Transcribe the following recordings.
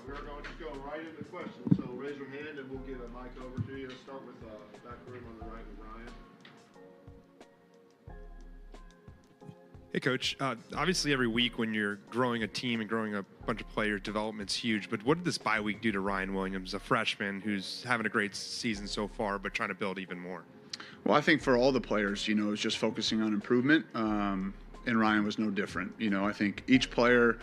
We're going to go right into questions. So raise your hand and we'll get a mic over to you. Let's start with back room on the right with Ryan. Hey, Coach. Obviously, every week when you're growing a team and growing a bunch of players, development's huge. But what did this bye week do to Ryan Williams, a freshman who's having a great season so far, but trying to build even more? Well, I think for all the players, it was just focusing on improvement, and Ryan was no different. I think each player,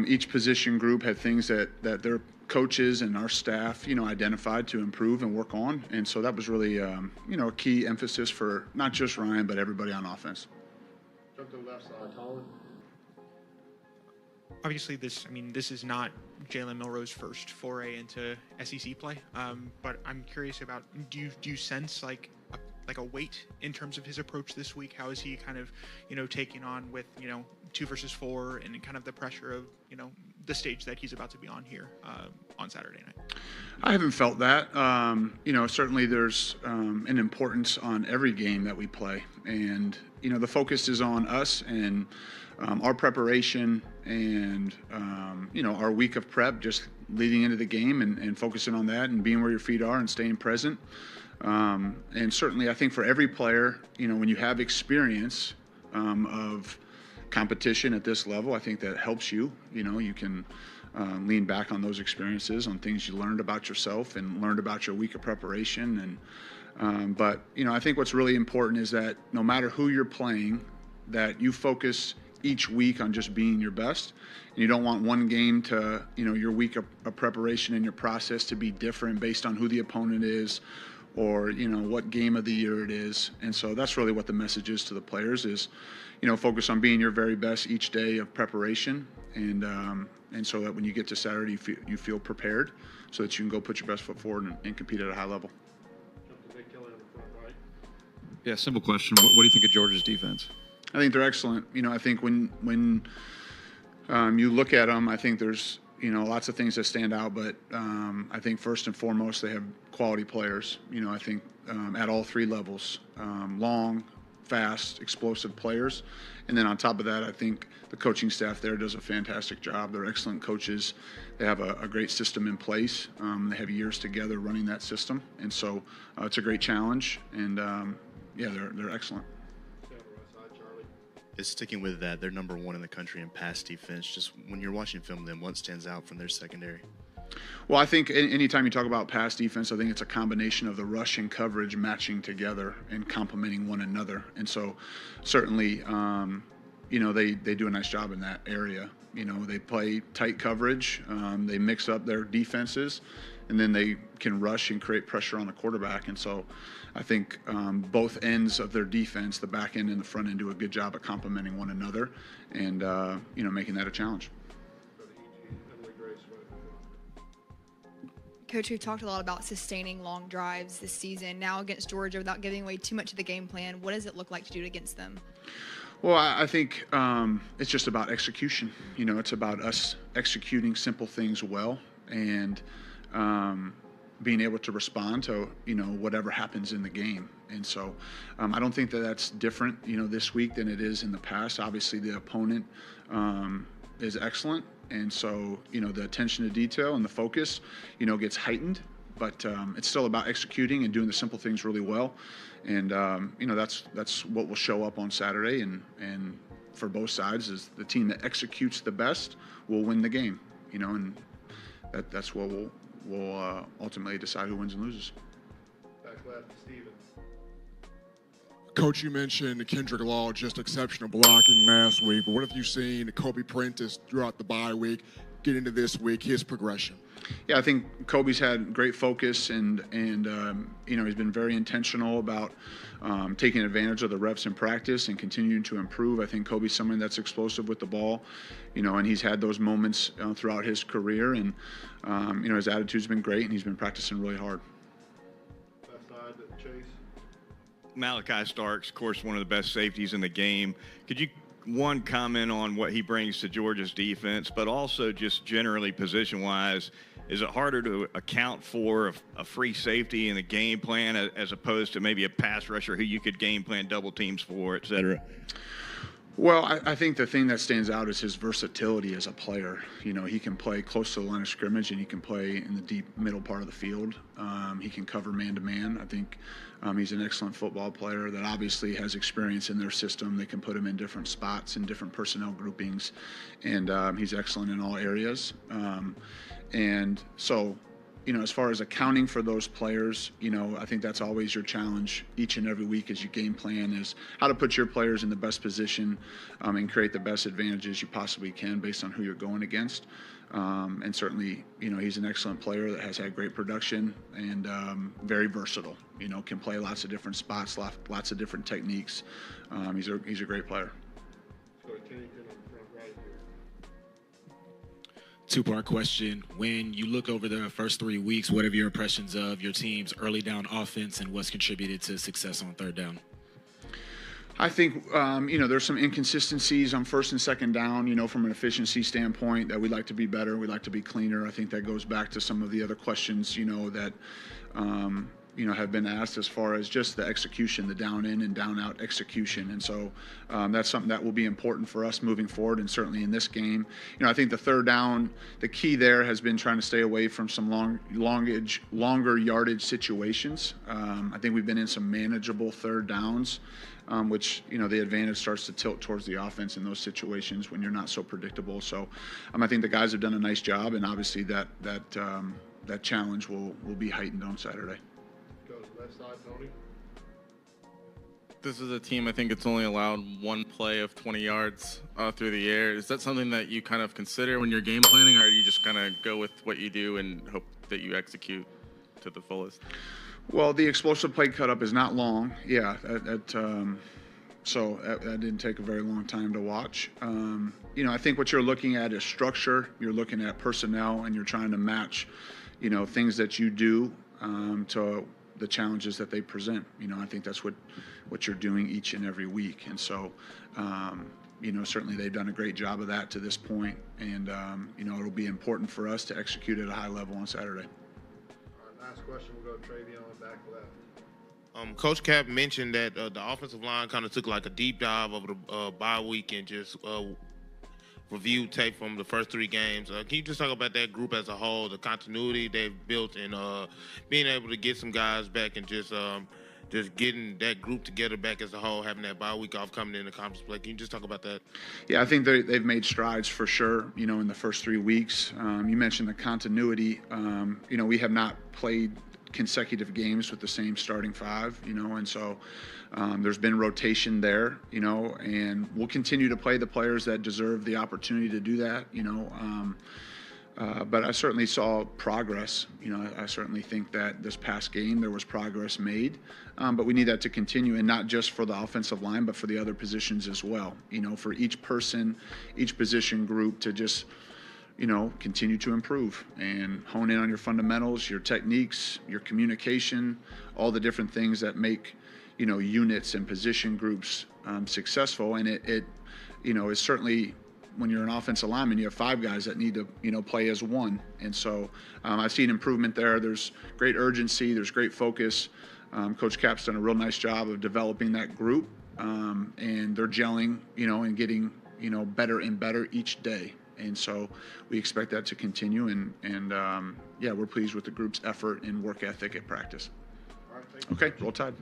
each position group had things that their coaches and our staff, identified to improve and work on. And so that was really, a key emphasis for not just Ryan, but everybody on offense. Jump to the left side, Colin. Obviously, this is not Jalen Milroe's first foray into SEC play, but I'm curious about, do you sense like a weight in terms of his approach this week? How is he kind of, taking on with, 2 versus 4 and kind of the pressure of, the stage that he's about to be on here on Saturday night? I haven't felt that. Certainly there's an importance on every game that we play. And, the focus is on us and our preparation and, our week of prep, just leading into the game and focusing on that and being where your feet are and staying present. And certainly I think for every player, when you have experience of competition at this level, I think that helps you. You can lean back on those experiences, on things you learned about yourself and learned about your week of preparation. And but I think what's really important is that no matter who you're playing, that you focus each week on just being your best. And you don't want one game to, your week of preparation and your process to be different based on who the opponent is or, what game of the year it is. And so that's really what the message is to the players is, focus on being your very best each day of preparation. And so that when you get to Saturday, you feel prepared so that you can go put your best foot forward and compete at a high level. Jump to Nick Kelly on the front right. Yeah, simple question. What do you think of Georgia's defense? I think they're excellent. I think when you look at them, I think there's, lots of things that stand out, but I think first and foremost, they have quality players, I think at all 3 levels, long, fast, explosive players. And then on top of that, I think the coaching staff there does a fantastic job. They're excellent coaches. They have a great system in place. They have years together running that system. And so it's a great challenge. And they're excellent. Is sticking with that, they're number 1 in the country in pass defense. Just when you're watching film of them, what stands out from their secondary? Well, I think anytime you talk about pass defense, I think it's a combination of the rush and coverage matching together and complementing one another. And so certainly, they do a nice job in that area. They play tight coverage. They mix up their defenses, and then they can rush and create pressure on the quarterback. And so I think both ends of their defense, the back end and the front end, do a good job at complementing one another and, making that a challenge. Coach, we've talked a lot about sustaining long drives this season. Now against Georgia, without giving away too much of the game plan, what does it look like to do it against them? Well, I think it's just about execution. It's about us executing simple things well and being able to respond to, whatever happens in the game. And so I don't think that that's different, this week than it is in the past. Obviously, the opponent is excellent. And so, the attention to detail and the focus, gets heightened. But it's still about executing and doing the simple things really well. And, that's what will show up on Saturday. And for both sides is the team that executes the best will win the game, and that's what will ultimately decide who wins and loses. Back left, Steven. Coach, you mentioned Kendrick Law, just exceptional blocking last week. But what have you seen Kobe Prentice throughout the bye week, get into this week, his progression? Yeah, I think Kobe's had great focus and he's been very intentional about taking advantage of the reps in practice and continuing to improve. I think Kobe's someone that's explosive with the ball, and he's had those moments throughout his career. And, his attitude's been great and he's been practicing really hard. Left side, Chase. Malachi Starks, of course, one of the best safeties in the game. Could you, one, comment on what he brings to Georgia's defense, but also just generally position-wise, is it harder to account for a free safety in the game plan as opposed to maybe a pass rusher who you could game plan double teams for, et cetera? Well, I think the thing that stands out is his versatility as a player. You know, he can play close to the line of scrimmage and he can play in the deep middle part of the field. He can cover man-to-man. I think he's an excellent football player that obviously has experience in their system. They can put him in different spots and different personnel groupings, and he's excellent in all areas. And so, you know, as far as accounting for those players, you know, I think that's always your challenge each and every week as you game plan is how to put your players in the best position and create the best advantages you possibly can based on who you're going against. And certainly, you know, he's an excellent player that has had great production and very versatile, you know, can play lots of different spots, lots of different techniques. He's a great player. Let's go to Kennington on the front right here. Two-part question. When you look over the first 3 weeks, what are your impressions of your team's early down offense and what's contributed to success on third down? I think, you know, there's some inconsistencies on first and second down, you know, from an efficiency standpoint that we'd like to be better. We'd like to be cleaner. I think that goes back to some of the other questions, you know, that, you know, have been asked as far as just the execution, the down in and down out execution. And so that's something that will be important for us moving forward and certainly in this game. You know, I think the third down, the key there has been trying to stay away from some longer yardage situations. I think we've been in some manageable third downs. Which, you know, the advantage starts to tilt towards the offense in those situations when you're not so predictable. So I think the guys have done a nice job, and obviously that challenge will be heightened on Saturday. Go to the left side, Tony. This is a team, I think it's only allowed one play of 20 yards through the air. Is that something that you kind of consider when you're game planning, or do you just kind of go with what you do and hope that you execute to the fullest? Well, the explosive play cut up is not long. Yeah, so that didn't take a very long time to watch. You know, I think what you're looking at is structure. You're looking at personnel, and you're trying to match, you know, things that you do to the challenges that they present. You know, I think that's what you're doing each and every week. And so, you know, certainly they've done a great job of that to this point. And, you know, it'll be important for us to execute at a high level on Saturday. Last question, we'll go to Travion back left. Coach Cap mentioned that the offensive line kind of took like a deep dive over the bye week and just reviewed tape from the first 3 games. Can you just talk about that group as a whole, the continuity they've built, and being able to get some guys back and just getting that group together back as a whole, having that bye week off, coming in the conference play? Can you just talk about that? Yeah, I think they've made strides for sure, you know, in the first 3 weeks. You mentioned the continuity. You know, we have not played consecutive games with the same starting 5, you know, and so there's been rotation there, you know, and we'll continue to play the players that deserve the opportunity to do that, you know. But I certainly saw progress. You know, I certainly think that this past game there was progress made, but we need that to continue, and not just for the offensive line, but for the other positions as well. You know, for each person, each position group to just, you know, continue to improve and hone in on your fundamentals, your techniques, your communication, all the different things that make, you know, units and position groups successful. And it, you know, is certainly, when you're an offensive lineman, you have 5 guys that need to, you know, play as one. And so I've seen improvement there. There's great urgency. There's great focus. Coach Cap's done a real nice job of developing that group, and they're gelling, you know, and getting, you know, better and better each day. And so we expect that to continue. And yeah, we're pleased with the group's effort and work ethic at practice. All right, thank you. Okay, roll Tide.